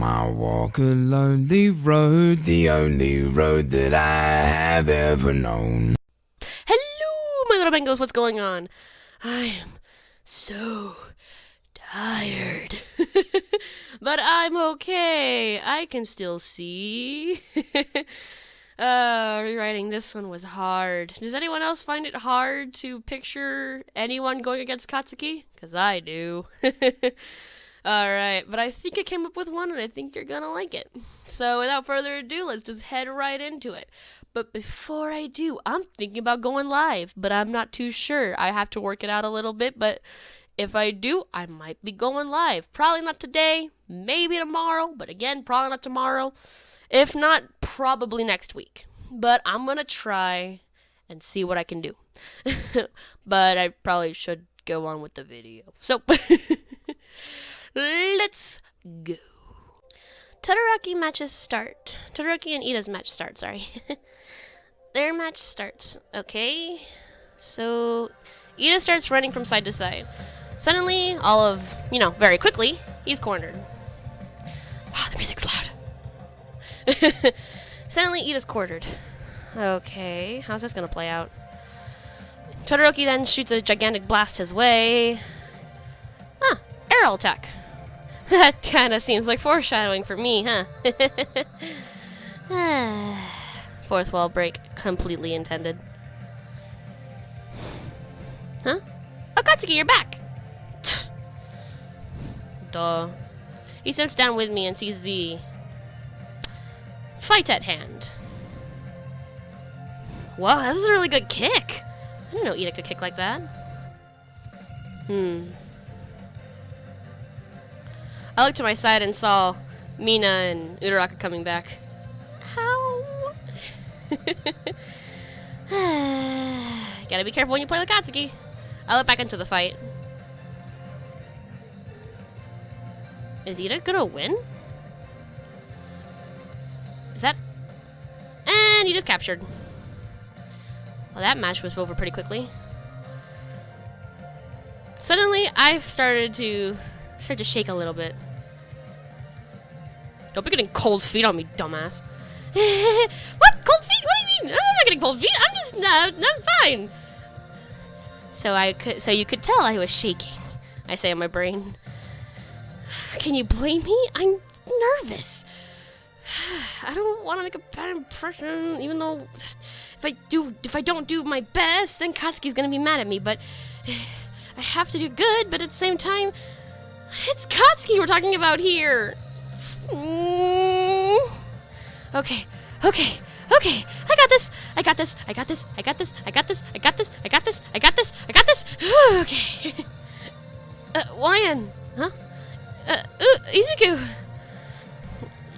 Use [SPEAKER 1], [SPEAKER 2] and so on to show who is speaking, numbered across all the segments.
[SPEAKER 1] I walk a lonely road, the only road that I have ever known.
[SPEAKER 2] Hello, my little bangos, what's going on? I am so tired. But I'm okay. I can still see. Rewriting this one was hard. Does anyone else find it hard to picture anyone going against Katsuki? 'Cause I do. Alright, but I think I came up with one and I think you're gonna like it. So without further ado, let's just head right into it. But before I do, I'm thinking about going live, but I'm not too sure. I have to work it out a little bit, but if I do, I might be going live. Probably not today, maybe tomorrow, but again, probably not tomorrow. If not, probably next week. But I'm gonna try and see what I can do. But I probably should go on with the video. So, let's go. Todoroki matches start. Todoroki and Ida's match starts, sorry. Their match starts. Okay. So, Ida starts running from side to side. Suddenly, very quickly, he's cornered. Wow, the music's loud. Suddenly, Ida's cornered. Okay, how's this gonna play out? Todoroki then shoots a gigantic blast his way. Aerial attack. That kinda seems like foreshadowing for me, huh? Fourth wall break, completely intended. Huh? Oh, Katsuki, you're back! Duh. He sits down with me and sees the fight at hand. Wow, that was a really good kick. I didn't know Ida could kick like that. I looked to my side and saw Mina and Uraraka coming back. How? Gotta be careful when you play with Katsuki. I look back into the fight. Is Ida gonna win? Is that... And he just captured. Well, that match was over pretty quickly. Suddenly, I started to shake a little bit. Don't be getting cold feet on me, dumbass. What? Cold feet? What do you mean? I'm not getting cold feet. I'm fine. So you could tell I was shaking. I say in my brain. Can you blame me? I'm nervous. I don't want to make a bad impression, even though if I don't do my best, then Katsuki's gonna be mad at me. But I have to do good. But at the same time, it's Katsuki we're talking about here. Okay. I got this. Okay. Lion. Huh? Izuku.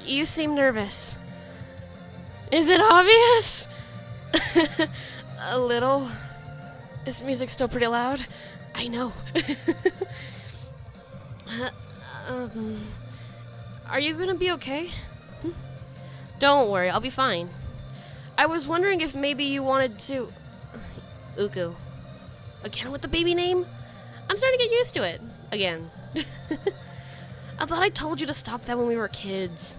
[SPEAKER 2] You seem nervous. Is it obvious? A little. Is music still pretty loud? I know. Are you gonna be okay? Don't worry, I'll be fine. I was wondering if maybe you wanted to... Uku. Again with the baby name? I'm starting to get used to it. Again. I thought I told you to stop that when we were kids.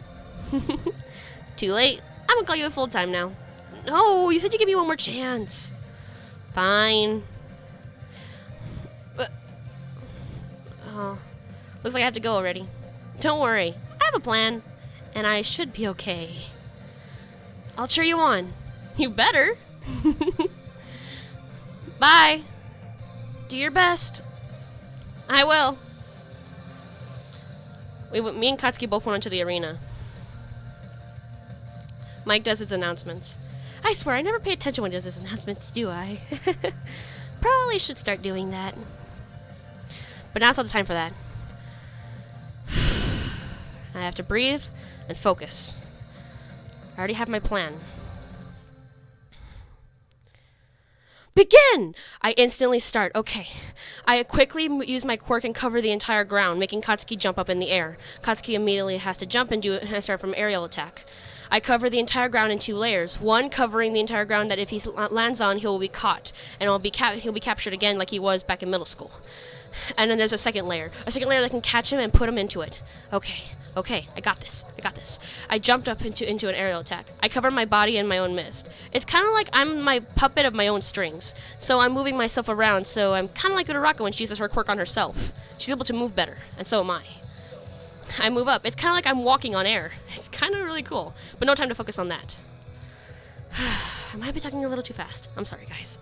[SPEAKER 2] Too late. I'm gonna call you a full-time now. No, you said you'd give me one more chance. Fine. Looks like I have to go already. Don't worry. I have a plan. And I should be okay. I'll cheer you on. You better. Bye. Do your best. I will. Me and Katsuki both went into the arena. Mike does his announcements. I swear, I never pay attention when he does his announcements, do I? Probably should start doing that. But now's not the time for that. I have to breathe and focus. I already have my plan. Begin! I instantly start. Okay. I quickly use my quirk and cover the entire ground, making Katsuki jump up in the air. Katsuki immediately has to jump and start from aerial attack. I cover the entire ground in 2 layers. One covering the entire ground that if he lands on, he'll be caught, and he'll be captured again like he was back in middle school. And then there's a second layer that can catch him and put him into it. Okay, I got this. I jumped up into an aerial attack. I cover my body in my own mist. It's kind of like I'm my puppet of my own strings. So I'm moving myself around, so I'm kind of like Uraraka when she uses her quirk on herself. She's able to move better, and so am I. I move up. It's kind of like I'm walking on air. It's kind of really cool, but no time to focus on that. I might be talking a little too fast. I'm sorry, guys.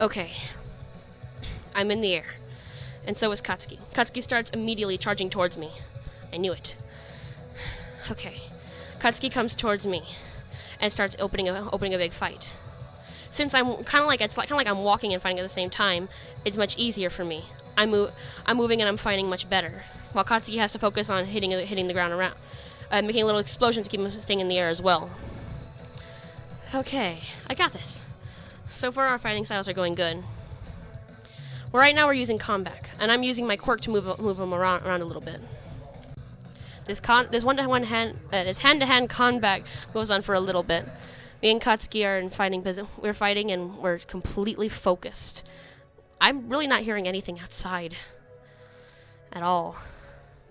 [SPEAKER 2] Okay. I'm in the air. And so is Katsuki. Katsuki starts immediately charging towards me. I knew it. Okay. Katsuki comes towards me and starts opening a big fight. Since I'm kind of like I'm walking and fighting at the same time, it's much easier for me. I'm moving and I'm fighting much better. While Katsuki has to focus on hitting the ground around, making a little explosion to keep him staying in the air as well. Okay, I got this. So far our fighting styles are going good. Well, right now we're using combat, and I'm using my quirk to move him around a little bit. This hand-to-hand combat goes on for a little bit. Me and Katsuki are in fighting position. We're fighting and we're completely focused. I'm really not hearing anything outside at all,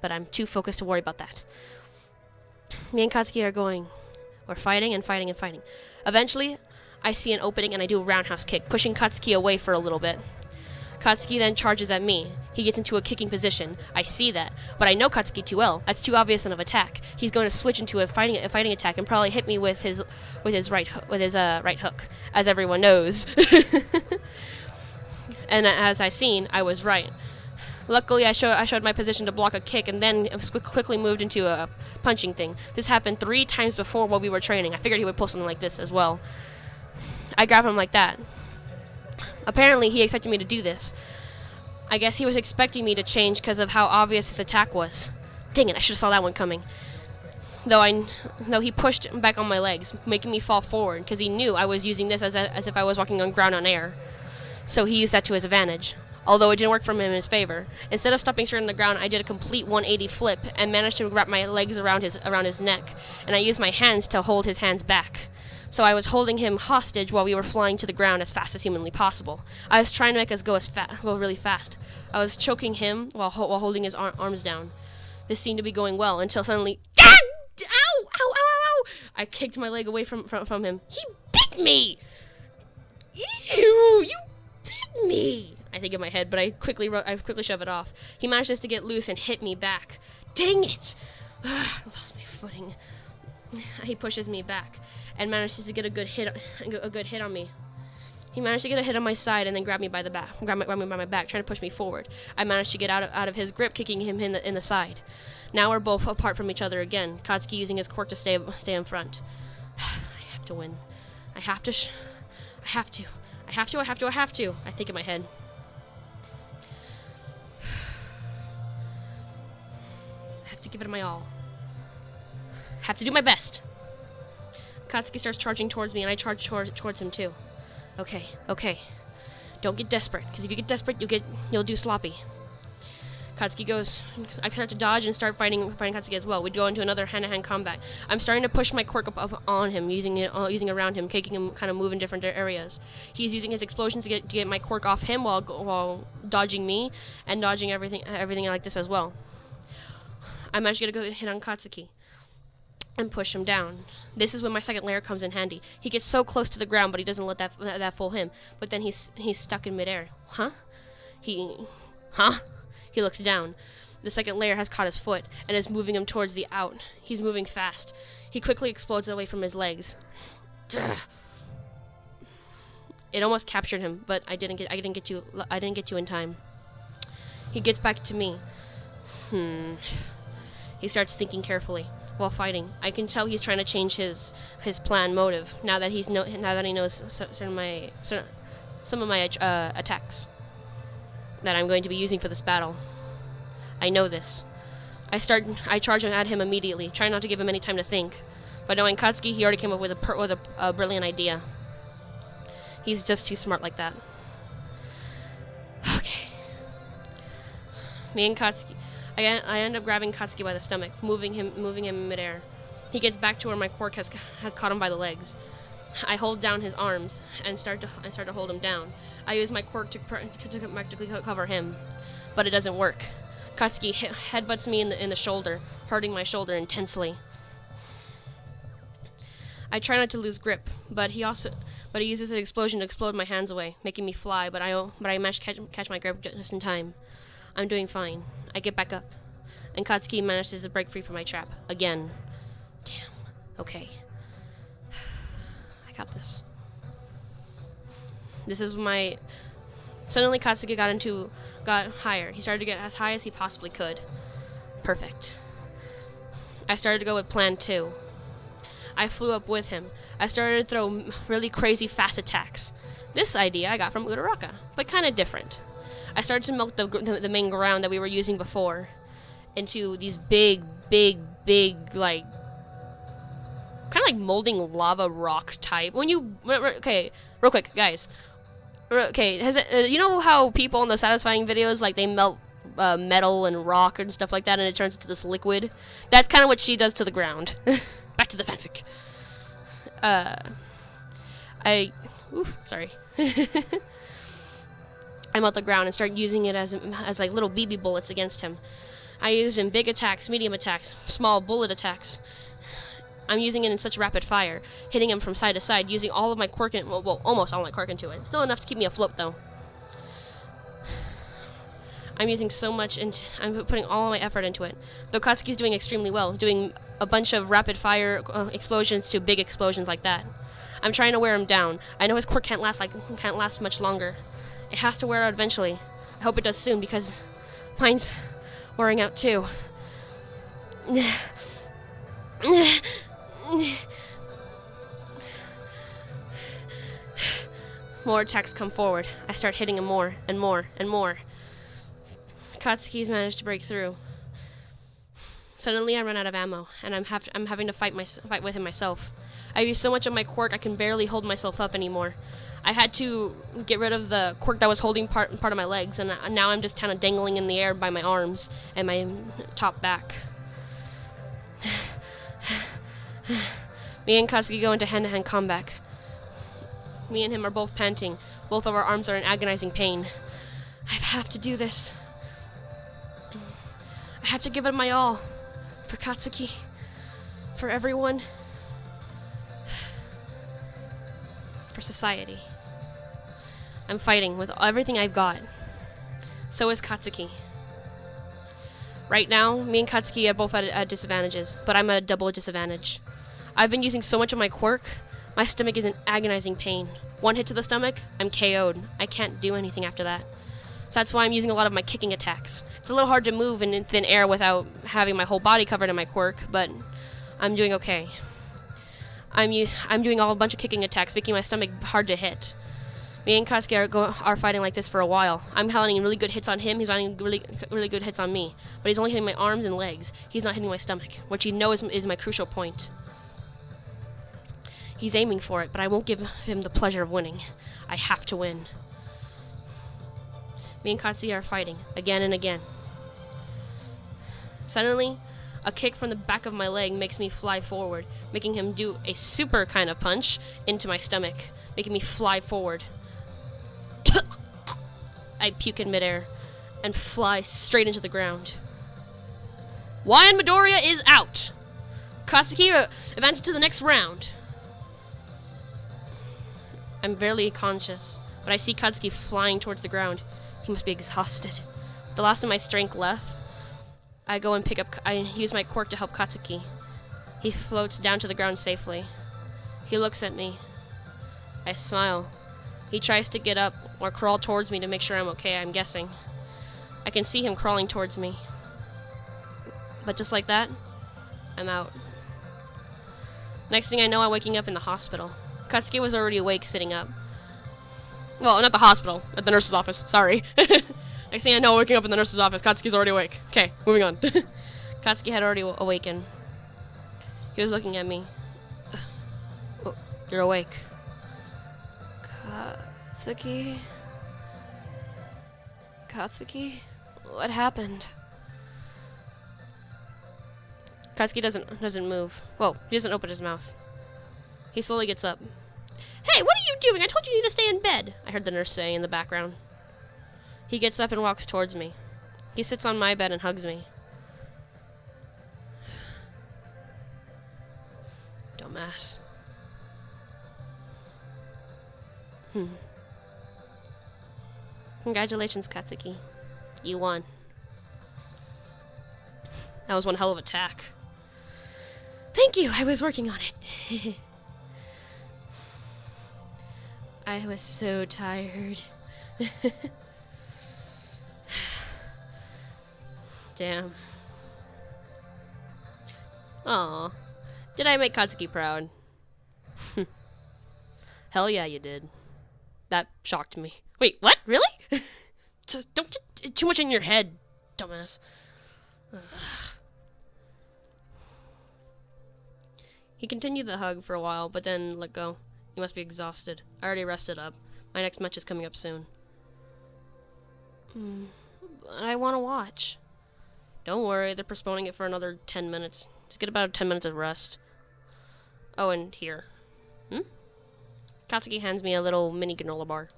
[SPEAKER 2] but I'm too focused to worry about that. Me and Katsuki we're fighting and fighting and fighting. Eventually, I see an opening and I do a roundhouse kick, pushing Katsuki away for a little bit. Katsuki then charges at me. He gets into a kicking position. I see that, but I know Katsuki too well. That's too obvious of an He's going to switch into a fighting attack and probably hit me with his right hook, as everyone knows. And as I seen, I was right. Luckily, I showed my position to block a kick, and then quickly moved into a punching thing. This happened 3 times before while we were training. I figured he would pull something like this as well. I grab him like that. Apparently, he expected me to do this. I guess he was expecting me to change because of how obvious his attack was. Dang it, I should have saw that one coming. Though he pushed back on my legs, making me fall forward, because he knew I was using this as if I was walking on ground on air. So he used that to his advantage. Although it didn't work for him in his favor. Instead of stopping straight on the ground, I did a complete 180 flip and managed to wrap my legs around his neck, and I used my hands to hold his hands back. So I was holding him hostage while we were flying to the ground as fast as humanly possible. I was trying to make us go really fast. I was choking him while holding his arms down. This seemed to be going well until suddenly, ow, ow, ow, ow, ow! I kicked my leg away from him. He bit me! Ew, you bit me! I think in my head, but I quickly shove it off. He manages to get loose and hit me back. Dang it! I lost my footing. He pushes me back and manages to get a good hit on me. He managed to get a hit on my side and then grab me by my back, trying to push me forward. I managed to get out of his grip, kicking him in the side. Now we're both apart from each other again. Katsuki using his quirk to stay in front. I have to win. I have to. I think in my head. I have to give it my all. Have to do my best. Katsuki starts charging towards me, and I charge towards him too. Okay. Don't get desperate, because if you get desperate, you'll do sloppy. Katsuki goes. I start to dodge and start fighting Katsuki as well. We'd go into another hand-to-hand combat. I'm starting to push my quirk up on him, using around him, making him kind of move in different areas. He's using his explosions to get my quirk off him while dodging me and dodging everything like this as well. I managed to get a good hit on Katsuki and push him down. This is when my second layer comes in handy. He gets so close to the ground, but he doesn't let that fool him. But then he's stuck in midair. He looks down. The second layer has caught his foot and is moving him towards the out. He's moving fast. He quickly explodes away from his legs. It almost captured him, but I didn't get to in time. He gets back to me. He starts thinking carefully while fighting. I can tell he's trying to change his plan motive now that he knows some of my attacks that I'm going to be using for this battle. I know this. I charge at him immediately, trying not to give him any time to think. But knowing Katsuki, he already came up with a brilliant idea. He's just too smart like that. Okay. Me and Katsuki. I end up grabbing Katsuki by the stomach, moving him in midair. He gets back to where my quirk has caught him by the legs. I hold down his arms and start to hold him down. I use my quirk to practically cover him, but it doesn't work. Katsuki headbutts me in the shoulder, hurting my shoulder intensely. I try not to lose grip, but he uses an explosion to explode my hands away, making me fly. But I manage to catch my grip just in time. I'm doing fine. I get back up, and Katsuki manages to break free from my trap again. Damn. Okay. I got this. This is my. Suddenly, Katsuki got higher. He started to get as high as he possibly could. Perfect. I started to go with plan 2. I flew up with him. I started to throw really crazy fast attacks. This idea I got from Uraraka, but kind of different. I started to melt the main ground that we were using before into these big, like, kind of like molding lava rock type. Okay, real quick, guys. Okay, you know how people in the satisfying videos, like, they melt metal and rock and stuff like that, and it turns into this liquid? That's kind of what she does to the ground. Back to the fanfic. Sorry. I melt the ground and start using it as like little BB bullets against him. I use in big attacks, medium attacks, small bullet attacks. I'm using it in such rapid fire, hitting him from side to side, using all of my quirk, almost all my quirk into it. Still enough to keep me afloat, though. I'm using so much I'm putting all my effort into it. Though Katsuki's doing extremely well, doing a bunch of rapid fire explosions to big explosions like that. I'm trying to wear him down. I know his quirk can't last much longer. It has to wear out eventually. I hope it does soon, because mine's wearing out too. More attacks come forward. I start hitting him more and more and more. Katsuki's managed to break through. Suddenly I run out of ammo, and I'm having to fight with him myself. I've used so much of my quirk I can barely hold myself up anymore. I had to get rid of the quirk that was holding part of my legs, and now I'm just kind of dangling in the air by my arms and my top back. Me and Katsuki go into hand-to-hand combat. Me and him are both panting. Both of our arms are in agonizing pain. I have to do this. I have to give it my all. For Katsuki. For everyone. For society. I'm fighting with everything I've got. So is Katsuki. Right now, me and Katsuki are both at disadvantages, but I'm at a double disadvantage. I've been using so much of my quirk, my stomach is in agonizing pain. One hit to the stomach, I'm KO'd. I can't do anything after that. So that's why I'm using a lot of my kicking attacks. It's a little hard to move in thin air without having my whole body covered in my quirk, but I'm doing okay. I'm doing a bunch of kicking attacks, making my stomach hard to hit. Me and Katsuki are fighting like this for a while. I'm landing really good hits on him, he's landing really good hits on me. But he's only hitting my arms and legs. He's not hitting my stomach, which he knows is my crucial point. He's aiming for it, but I won't give him the pleasure of winning. I have to win. Me and Katsuki are fighting, again and again. Suddenly, a kick from the back of my leg makes me fly forward, making him do a super kind of punch into my stomach, making me fly forward. I puke in midair and fly straight into the ground. Wyan Midoriya is out! Katsuki advances to the next round. I'm barely conscious, but I see Katsuki flying towards the ground. He must be exhausted. The last of my strength left, I use my quirk to help Katsuki. He floats down to the ground safely. He looks at me. I smile. He tries to get up or crawl towards me to make sure I'm okay, I'm guessing. I can see him crawling towards me. But just like that, I'm out. Next thing I know, I'm waking up in the hospital. Katsuki was already awake, sitting up. Well, not the hospital, at the nurse's office, sorry. Next thing I know, waking up in the nurse's office, Katsuki's already awake. Okay, moving on. Katsuki had already awakened. He was looking at me. Oh, you're awake. Katsuki? Katsuki? What happened? Katsuki doesn't move. Whoa, he doesn't open his mouth. He slowly gets up. Hey, what are you doing? I told you you need to stay in bed, I heard the nurse say in the background. He gets up and walks towards me. He sits on my bed and hugs me. Dumbass. Congratulations, Katsuki. You won. That was one hell of a attack. Thank you, I was working on it. I was so tired. Damn. Aw. Did I make Katsuki proud? Hell yeah, you did. That shocked me. Wait, what? Really? Don't get too much in your head, dumbass. He continued the hug for a while, but then let go. He must be exhausted. I already rested up. My next match is coming up soon. But I want to watch. Don't worry, they're postponing it for another 10 minutes. Just get about 10 minutes of rest. Oh, and here. Katsuki hands me a little mini granola bar.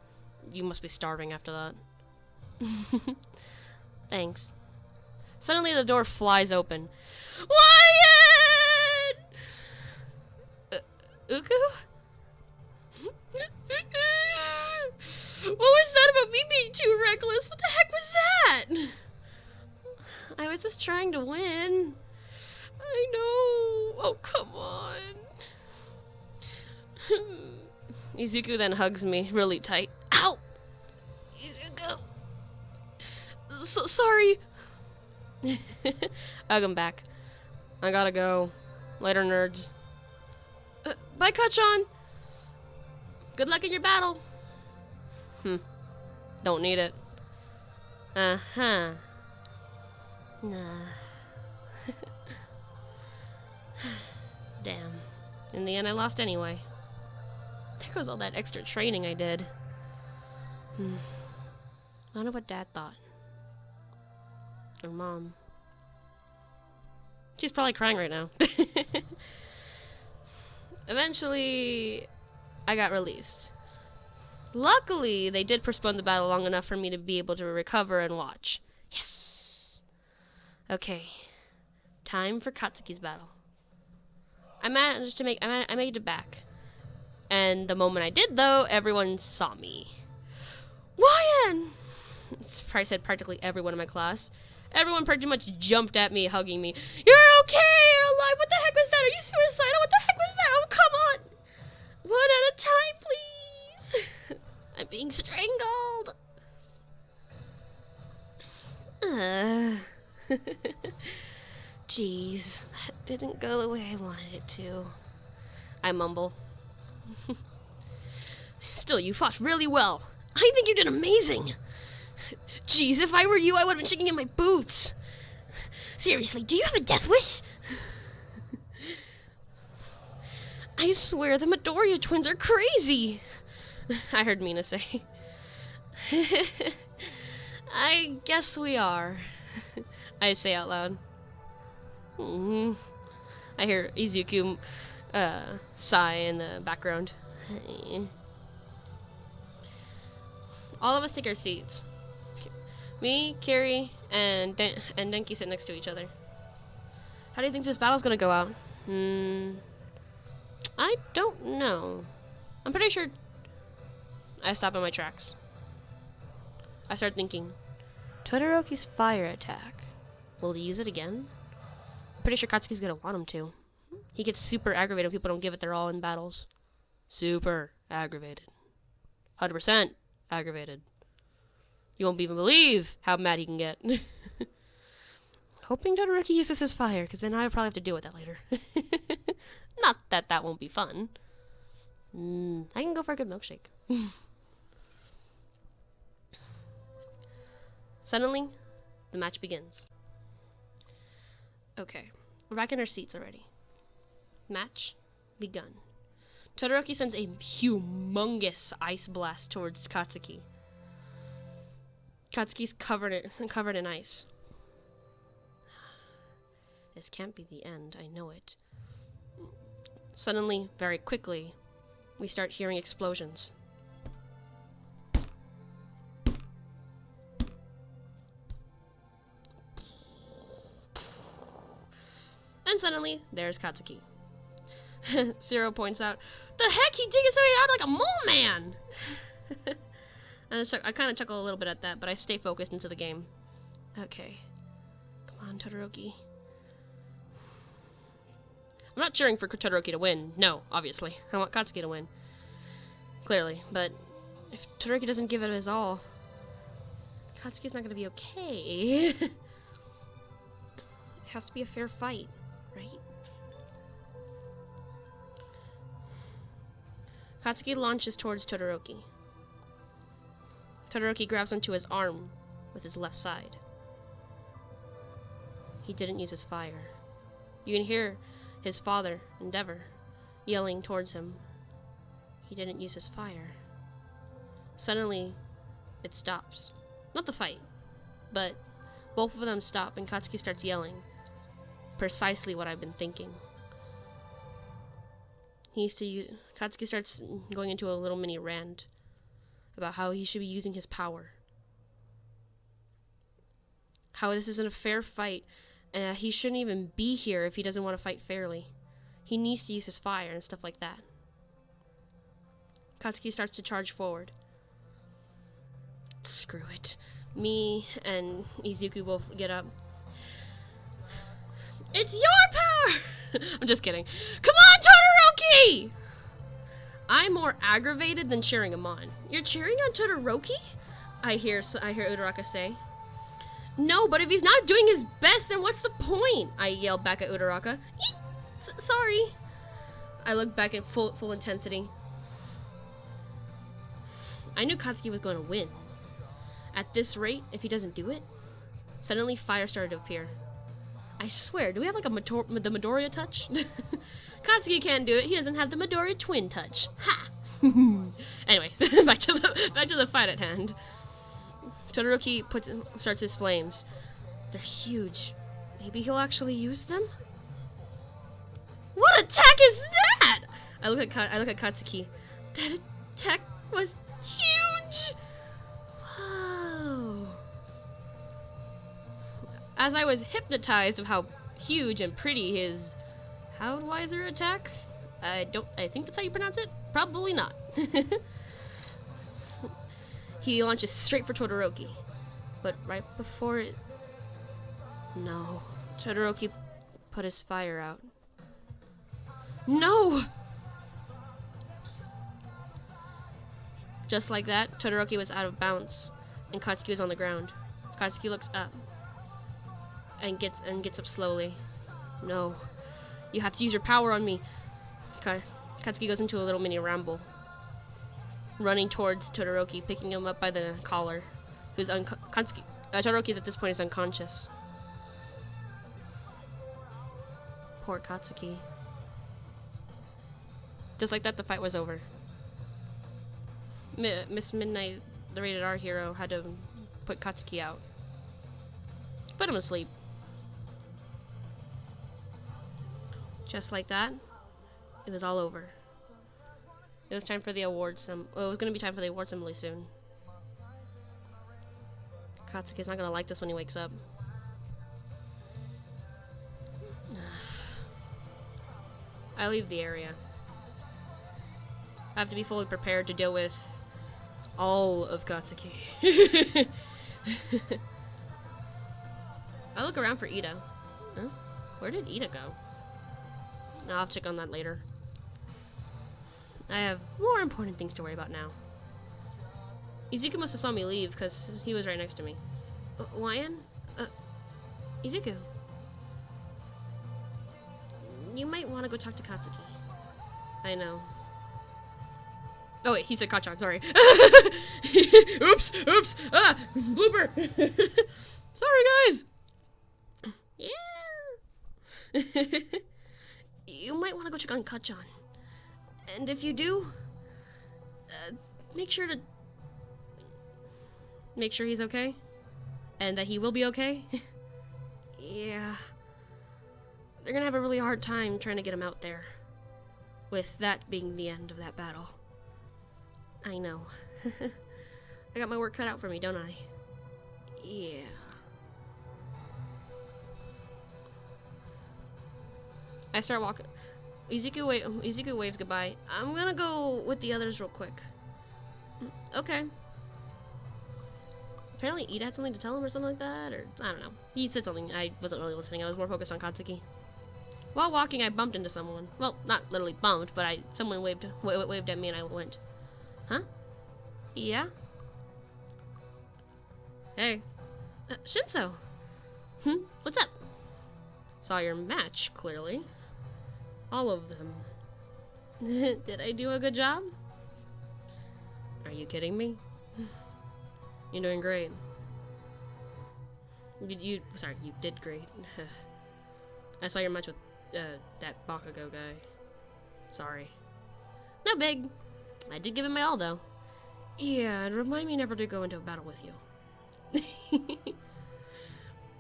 [SPEAKER 2] You must be starving after that. Thanks. Suddenly the door flies open. Wyatt! Uku? What was that about me being too reckless? What the heck was that? I was just trying to win. I know. Oh, come on. Izuku then hugs me really tight. Ow! Izuku! So sorry. Hug him back. I gotta go. Later, nerds. Bye, Kachan. Good luck in your battle. Don't need it. Uh-huh. Nah. Damn. In the end, I lost anyway. There goes all that extra training I did. I wonder what Dad thought. Or Mom. She's probably crying right now. Eventually, I got released. Luckily, they did postpone the battle long enough for me to be able to recover and watch. Yes! Okay. Time for Katsuki's battle. I made it back. And the moment I did, though, everyone saw me. Ryan! I said practically everyone in my class. Everyone pretty much jumped at me, hugging me. You're okay! You're alive! What the heck was that? Are you suicidal? What the heck was that? Oh, come on! One at a time, please! I'm being strangled! Jeez, that didn't go the way I wanted it to. I mumble. Still, you fought really well. I think you did amazing. Jeez, if I were you, I would have been shaking in my boots. Seriously, do you have a death wish? I swear the Midoriya twins are crazy. I heard Mina say. I guess we are. I say out loud. I hear Izuku sigh in the background. All of us take our seats. Me, Kiri, and Denki sit next to each other. How do you think this battle's gonna go out? I don't know. I'm pretty sure. I stop in my tracks. I start thinking, Todoroki's fire attack. Will he use it again? I'm pretty sure Katsuki's gonna want him to. He gets super aggravated when people don't give it their all in battles. Super aggravated. 100% aggravated. You won't even believe how mad he can get. Hoping Todoroki uses his fire, because then I'll probably have to deal with that later. Not that that won't be fun. I can go for a good milkshake. Suddenly, the match begins. Okay, we're back in our seats already. Match begun. Todoroki sends a humongous ice blast towards Katsuki. Katsuki's covered in ice. This can't be the end, I know it. Suddenly, very quickly, we start hearing explosions. And suddenly, there's Katsuki. Zero points out, the heck, he digging his way out like a mole man! And I kind of chuckle a little bit at that, but I stay focused into the game. Okay. Come on, Todoroki. I'm not cheering for Todoroki to win. No, obviously. I want Katsuki to win. Clearly. But if Todoroki doesn't give it his all, Katsuki's not going to be okay. It has to be a fair fight, right? Katsuki launches towards Todoroki. Todoroki grabs onto his arm with his left side. He didn't use his fire. You can hear his father, Endeavor, yelling towards him. He didn't use his fire. Suddenly, it stops. Not the fight, but both of them stop and Katsuki starts yelling. Precisely what I've been thinking. Katsuki starts going into a little mini rant about how he should be using his power. How this isn't a fair fight, and he shouldn't even be here if he doesn't want to fight fairly. He needs to use his fire and stuff like that. Katsuki starts to charge forward. Screw it. Me and Izuku will get up. It's your power! I'm just kidding. Come on, Todoroki! I'm more aggravated than cheering him on. You're cheering on Todoroki? I hear Uraraka say. No, but if he's not doing his best, then what's the point? I yell back at Uraraka. Sorry. I look back at full intensity. I knew Katsuki was going to win. At this rate, if he doesn't do it, suddenly fire started to appear. I swear, do we have like the Midoriya touch? Katsuki can't do it. He doesn't have the Midoriya twin touch. Ha! Anyways, back to the fight at hand. Todoroki starts his flames. They're huge. Maybe he'll actually use them? What attack is that? I look at Katsuki. That attack was huge. Wow. As I was hypnotized of how huge and pretty his Howdweiser attack. I think that's how you pronounce it. Probably not. He launches straight for Todoroki, but right before it... No. Todoroki put his fire out. No! Just like that, Todoroki was out of bounds, and Katsuki was on the ground. Katsuki looks up, and gets up slowly. No. You have to use your power on me. Katsuki goes into a little mini ramble, running towards Todoroki, picking him up by the collar. Todoroki at this point is unconscious. Poor Katsuki. Just like that, the fight was over. Miss Midnight, the rated R hero, had to put Katsuki out. Put him to sleep. Just like that, it was all over. It was time for the awards. It was going to be time for the award assembly soon. Katsuki's not going to like this when he wakes up. I leave the area. I have to be fully prepared to deal with all of Katsuki. I look around for Ida. Huh? Where did Ida go? I'll check on that later. I have more important things to worry about now. Izuku must have saw me leave because he was right next to me. Lion? Izuku. You might want to go talk to Katsuki. I know. Oh wait, he said Kachan, sorry. Oops! Ah! Blooper! Sorry guys! Yeah! You might want to go check on Kachan. And if you do, make sure he's okay. And that he will be okay. Yeah. they're gonna have a really hard time trying to get him out there. With that being the end of that battle. I know. I got my work cut out for me, don't I? Yeah. I start walking. Izuku waves goodbye. I'm gonna go with the others real quick. Okay. So apparently Ida had something to tell him or something like that, or I don't know. He said something. I wasn't really listening. I was more focused on Katsuki. While walking, I bumped into someone. Well, not literally bumped, but someone waved at me and I went, huh? Yeah? Hey. Shinso. What's up? Saw your match, clearly. All of them. Did I do a good job? Are you kidding me? You're doing great. You did great. I saw your match with that Bakugo guy. Sorry. No big. I did give it my all, though. Yeah, and remind me never to go into a battle with you.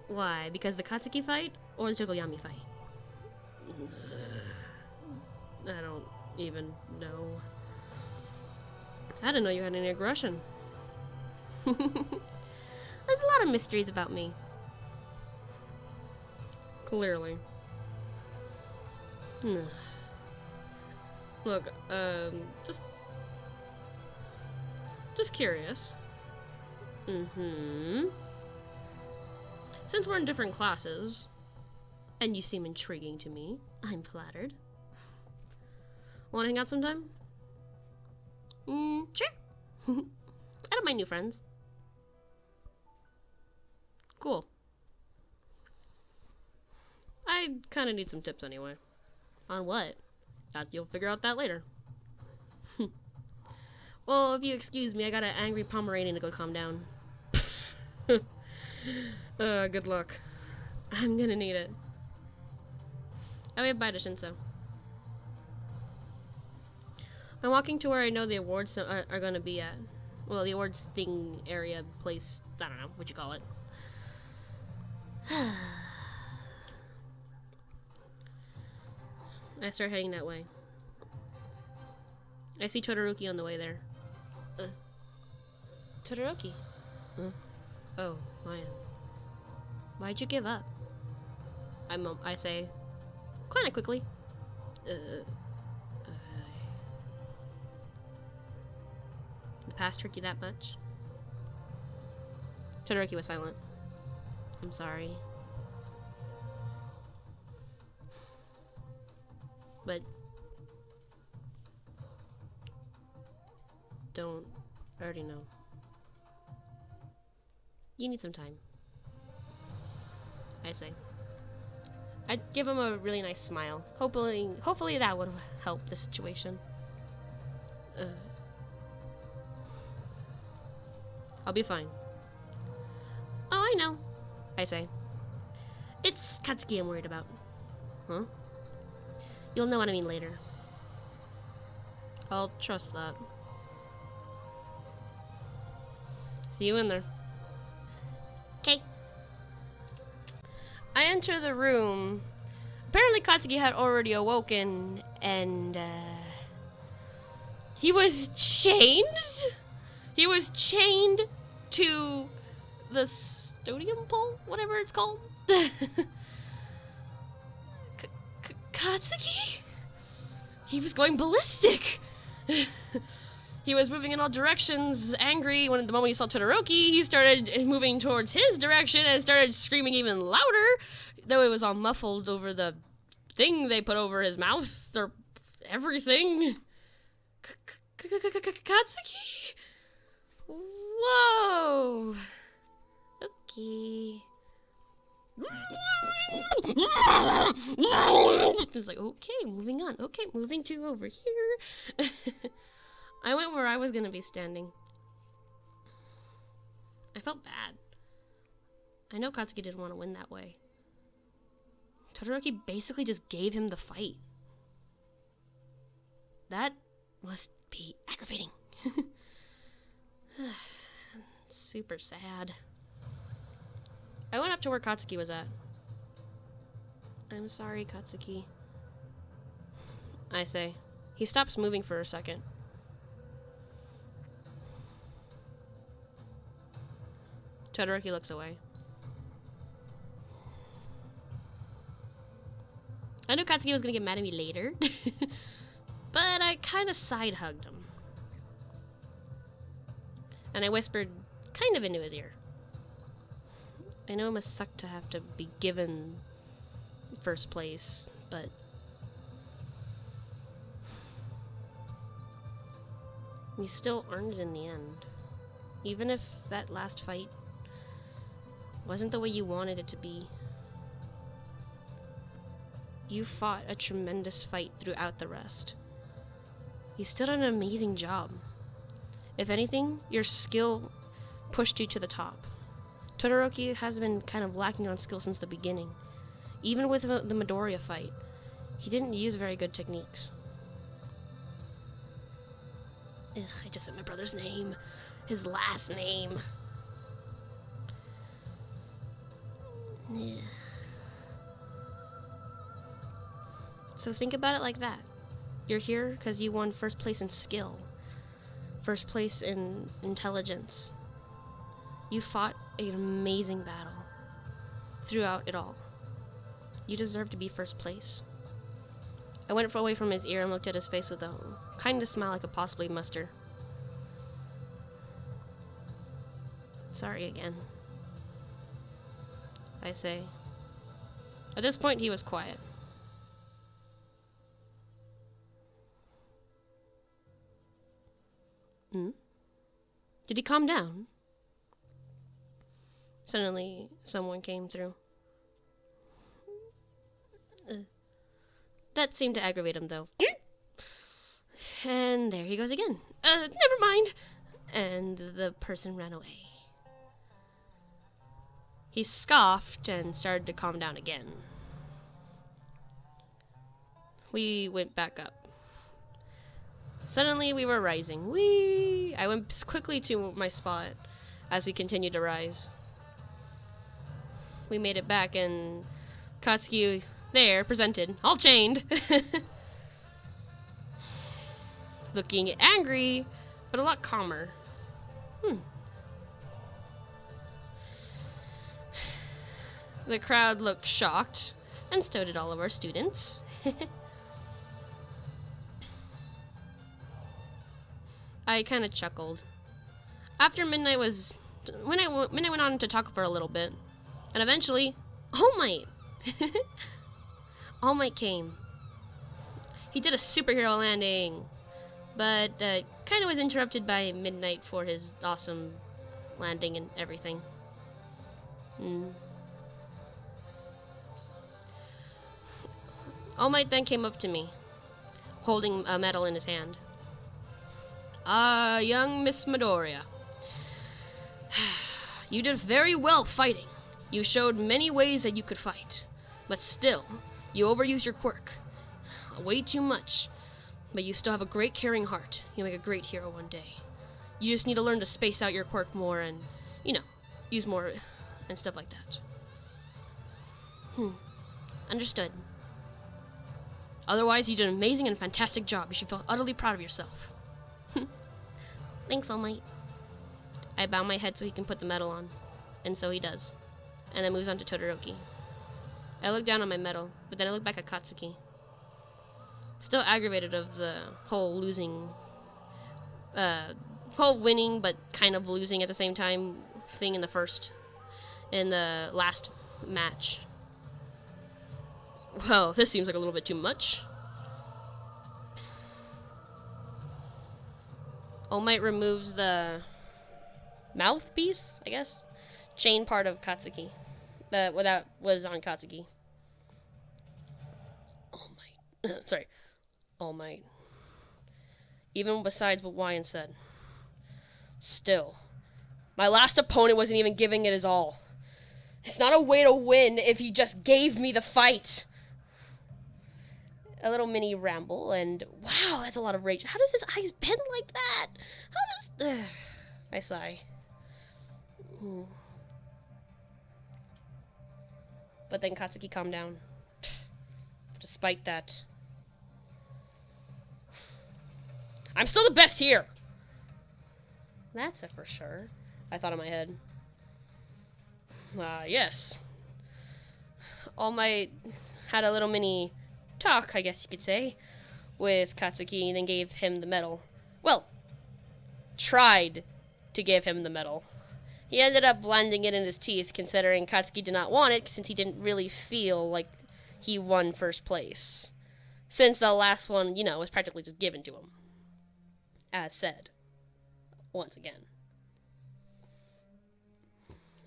[SPEAKER 2] Why? Because the Katsuki fight or the Tokoyami fight? I don't even know. I didn't know you had any aggression. There's a lot of mysteries about me. Clearly. Look, just curious. Since we're in different classes, and you seem intriguing to me, I'm flattered. Wanna hang out sometime? Sure. I don't mind new friends. Cool. I kinda need some tips anyway. On what? You'll figure out that later. Well, if you excuse me, I got an angry Pomeranian to go calm down. Good luck. I'm gonna need it. I wave bye to Shinso. I'm walking to where I know the awards are gonna be at. Well, the awards thing area place, I don't know what you call it. I start heading that way. I see Todoroki on the way there. Todoroki? Huh? Oh, man. Why'd you give up? I say, kinda quickly. The past hurt you that much? Todoroki was silent. I'm sorry. But don't already know. You need some time. I say. I'd give him a really nice smile. Hopefully that would help the situation. I'll be fine. Oh, I know. I say. It's Katsuki I'm worried about. Huh? You'll know what I mean later. I'll trust that. See you in there. Okay. I enter the room. Apparently Katsuki had already awoken and he was chained? He was chained to the stodium pole? Whatever it's called? Katsuki? He was going ballistic! He was moving in all directions, angry. The moment he saw Todoroki, he started moving towards his direction and started screaming even louder, though it was all muffled over the thing they put over his mouth, or everything. Katsuki? Whoa! Okay. It's like, okay, moving on. Okay, moving to over here. I went where I was gonna be standing. I felt bad. I know Katsuki didn't want to win that way. Todoroki basically just gave him the fight. That must be aggravating. Super sad. I went up to where Katsuki was at. I'm sorry, Katsuki. I say. He stops moving for a second. Todoroki looks away. I knew Katsuki was gonna get mad at me later, but I kind of side-hugged him. And I whispered kind of into his ear. I know it must suck to have to be given first place, but you still earned it in the end. Even if that last fight wasn't the way you wanted it to be. You fought a tremendous fight throughout the rest. You still did an amazing job. If anything, your skill pushed you to the top. Todoroki has been kind of lacking on skill since the beginning. Even with the Midoriya fight, he didn't use very good techniques. Ugh, I just said my brother's name. His last name. Ugh. So think about it like that. You're here because you won first place in skill. First place in intelligence. You fought an amazing battle. Throughout it all. You deserve to be first place. I went away from his ear and looked at his face with a kind of smile I could possibly muster. Sorry again. I say. At this point, he was quiet. Hmm? Did he calm down? Suddenly, someone came through. That seemed to aggravate him, though. And there he goes again. Never mind. And the person ran away. He scoffed and started to calm down again. We went back up. Suddenly we were rising. Whee! I went quickly to my spot as we continued to rise. We made it back and Katsuki there, presented, all chained. Looking angry, but a lot calmer. The crowd looked shocked, and so did all of our students. I kind of chuckled. After midnight when I went on to talk for a little bit, and eventually, All Might! All Might came. He did a superhero landing, but kind of was interrupted by midnight for his awesome landing and everything. All Might then came up to me, holding a medal in his hand. Young Miss Midoriya. You did very well fighting. You showed many ways that you could fight. But still, you overused your quirk. Way too much. But you still have a great caring heart. You'll make a great hero one day. You just need to learn to space out your quirk more and, use more and stuff like that. Understood. Otherwise, you did an amazing and fantastic job. You should feel utterly proud of yourself. Thanks, All Might. I bow my head so he can put the medal on. And so he does. And then moves on to Todoroki. I look down on my medal, but then I look back at Katsuki. Still aggravated of the whole losing, whole winning but kind of losing at the same time thing in the last match. Well, this seems like a little bit too much. All Might removes the mouthpiece, I guess? Chain part of Katsuki. That was on Katsuki. All Might. Sorry. All Might. Even besides what Wyan said. Still. My last opponent wasn't even giving it his all. It's not a way to win if he just gave me the fight. A little mini ramble, and wow, that's a lot of rage. How does his eyes bend like that? How does... I sigh. But then Katsuki calmed down. Despite that. I'm still the best here! That's it for sure. I thought in my head. Yes. All Might had a little mini talk, I guess you could say, with Katsuki and then gave him the medal. Well, tried to give him the medal. He ended up landing it in his teeth, considering Katsuki did not want it since he didn't really feel like he won first place. Since the last one, you know, was practically just given to him. As said. Once again.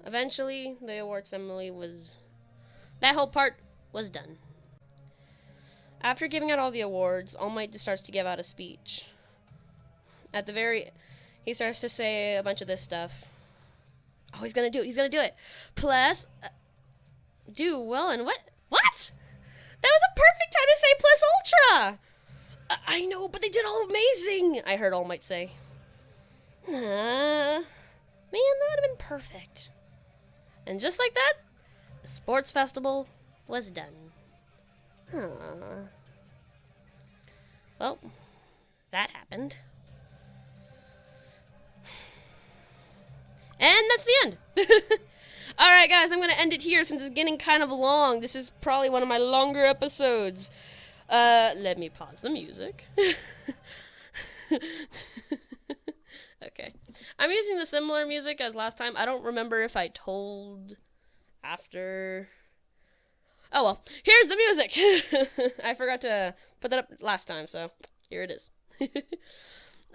[SPEAKER 2] Eventually, the award ceremony was... that whole part was done. After giving out all the awards, All Might starts to give out a speech. At the very... he starts to say a bunch of this stuff. Oh, he's gonna do it. He's gonna do it. Plus... do well and what? What? That was a perfect time to say plus ultra! I know, but they did all amazing, I heard All Might say. Man, that would have been perfect. And just like that, the sports festival was done. Well, that happened. And that's the end. Alright guys, I'm going to end it here since it's getting kind of long. This is probably one of my longer episodes. Let me pause the music. Okay. I'm using the similar music as last time. I don't remember if I told after... oh well, here's the music! I forgot to put that up last time, so here it is.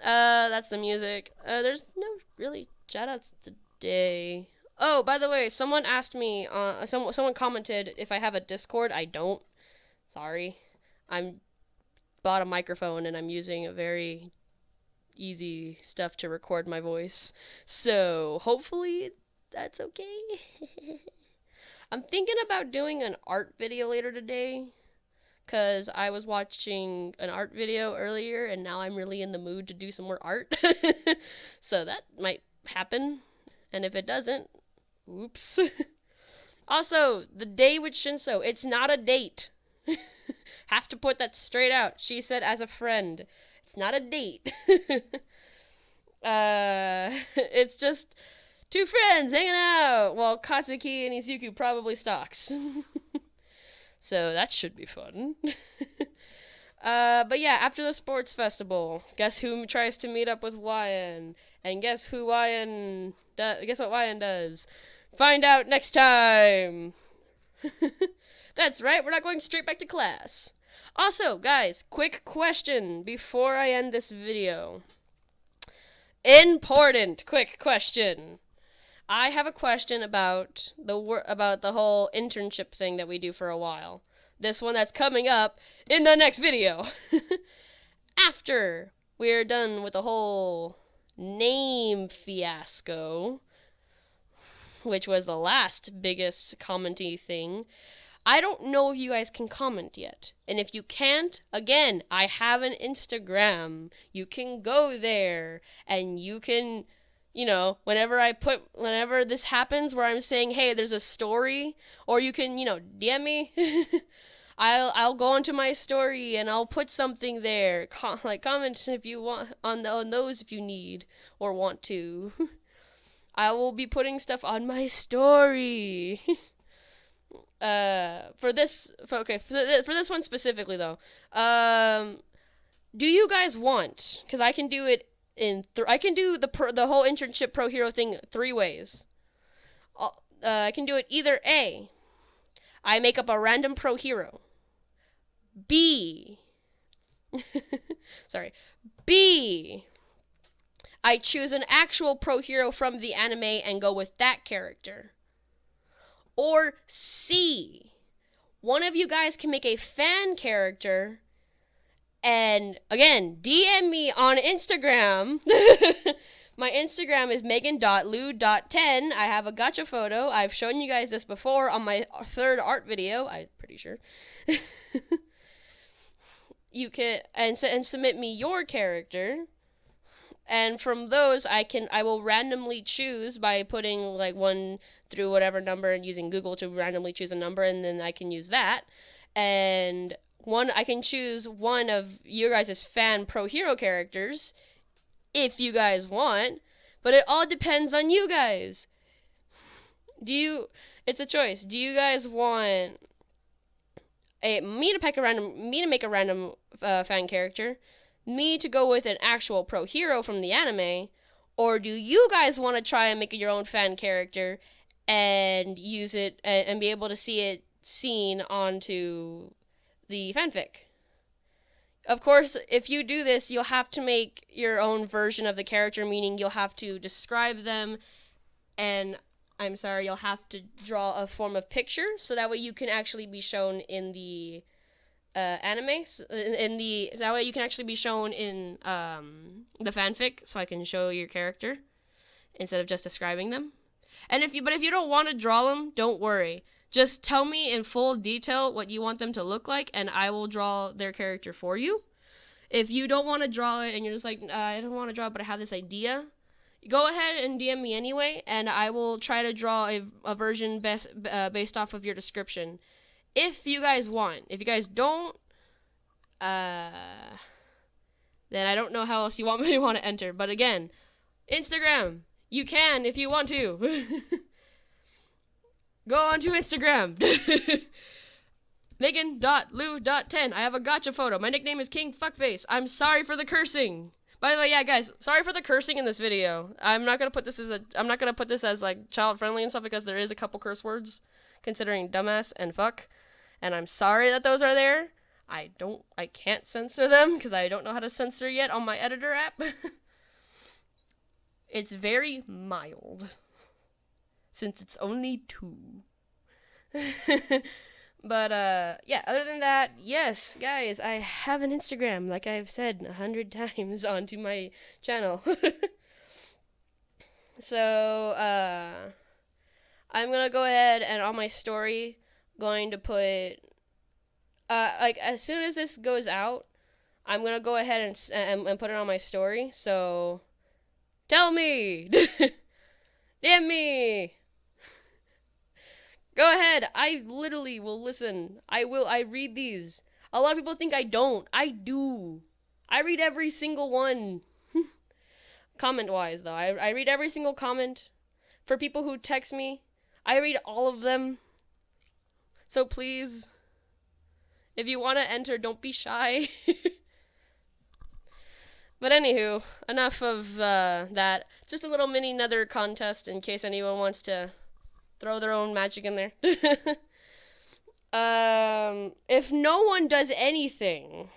[SPEAKER 2] That's the music. There's no really shoutouts today. Oh, by the way, someone asked me, someone commented if I have a Discord. I don't. Sorry. I'm bought a microphone and I'm using a very easy stuff to record my voice. So, hopefully that's okay. I'm thinking about doing an art video later today, because I was watching an art video earlier, and now I'm really in the mood to do some more art. So that might happen, and if it doesn't, oops. Also, the day with Shinso, it's not a date. Have to put that straight out. She said as a friend. It's not a date. It's just two friends hanging out while Katsuki and Izuku probably stalks. So that should be fun. But yeah, after the sports festival, guess who tries to meet up with Wyan? And guess who Wyan guess what Wyan does? Find out next time. That's right, we're not going straight back to class. Also, guys, quick question before I end this video. Important quick question. I have a question about the whole internship thing that we do for a while. This one that's coming up in the next video. After we're done with the whole name fiasco, which was the last biggest commenty thing, I don't know if you guys can comment yet. And if you can't, again, I have an Instagram. You can go there and you can, you know, whenever this happens where I'm saying, hey, there's a story, or you can, you know, DM me. I'll go onto my story and I'll put something there. Comment if you want on those if you need or want to. I will be putting stuff on my story. For this one specifically though, do you guys want? Because I can do it in I can do the whole internship pro hero thing 3 ways. I can do it either A, I make up a random pro hero. B, sorry. B, I choose an actual pro hero from the anime and go with that character. Or C, one of you guys can make a fan character and, again, DM me on Instagram. My Instagram is megan.lu.10. I have a gacha photo. I've shown you guys this before on my 3rd art video, I'm pretty sure. You can, and submit me your character. And from those, I will randomly choose by putting like 1 through whatever number and using Google to randomly choose a number, and then I can use that. And I can choose one of you guys' fan pro hero characters if you guys want, but it all depends on you guys. It's a choice. Do you guys want me to make a random fan character, me to go with an actual pro hero from the anime, or do you guys want to try and make your own fan character and use it and be able to see it seen onto the fanfic? Of course, if you do this, you'll have to make your own version of the character, meaning you'll have to describe them, and you'll have to draw a form of picture so that way you can actually be shown in the anime. So that way you can actually be shown in the fanfic, so I can show your character instead of just describing them. And if you don't want to draw them, don't worry. Just tell me in full detail what you want them to look like, and I will draw their character for you. If you don't want to draw it and you're just like, I don't want to draw it, but I have this idea, go ahead and DM me anyway, and I will try to draw a version based off of your description. If you guys want. If you guys don't, then I don't know how else you want me to enter. But again, Instagram, you can if you want to. Go on to Instagram. Megan.Lou.10. I have a gotcha photo. My nickname is King Fuckface. I'm sorry for the cursing. By the way, yeah, guys, sorry for the cursing in this video. I'm not gonna put this as like child friendly and stuff because there is a couple curse words, considering dumbass and fuck, and I'm sorry that those are there. I can't censor them because I don't know how to censor yet on my editor app. It's very mild, since it's only 2. But, yeah, other than that, yes, guys, I have an Instagram, like I've said 100 times onto my channel. So, I'm gonna go ahead and on my story, going to put, like, as soon as this goes out, I'm gonna go ahead and put it on my story, so, tell me! Damn me! Go ahead. I literally will listen. I read these. A lot of people think I don't. I do. I read every single one. Comment-wise, though. I read every single comment. For people who text me, I read all of them. So please, if you want to enter, don't be shy. But anywho, enough of that. Just a little mini nether contest in case anyone wants to throw their own magic in there. If no one does anything,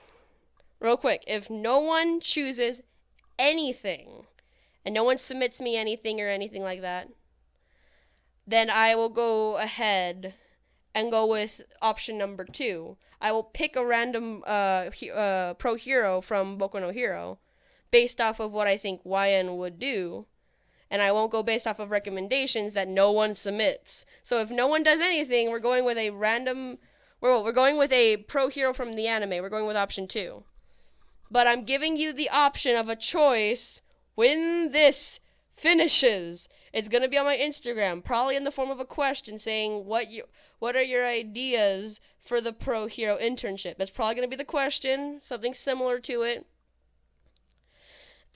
[SPEAKER 2] real quick, if no one chooses anything, and no one submits me anything or anything like that, then I will go ahead and go with option number 2. I will pick a random pro hero from Boku no Hero, based off of what I think YN would do, and I won't go based off of recommendations that no one submits. So if no one does anything, we're going with a we're going with a pro hero from the anime. We're going with option 2. But I'm giving you the option of a choice when this finishes. It's going to be on my Instagram, probably in the form of a question saying what are your ideas for the pro hero internship. That's probably going to be the question, something similar to it.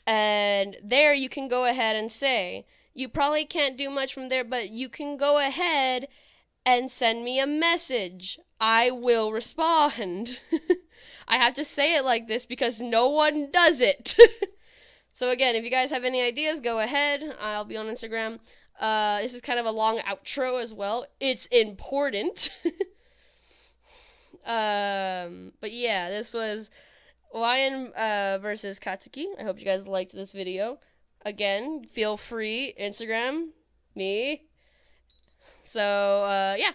[SPEAKER 2] And there you can go ahead and say, you probably can't do much from there, but you can go ahead and send me a message. I will respond. I have to say it like this because no one does it. So again, if you guys have any ideas, go ahead. I'll be on Instagram. This is kind of a long outro as well. It's important. But yeah, this was Lion versus Katsuki. I hope you guys liked this video. Again, feel free, Instagram, me. So, yeah.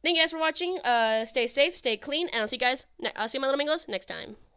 [SPEAKER 2] Thank you guys for watching. Stay safe, stay clean, and I'll see you guys, my little mingos, next time.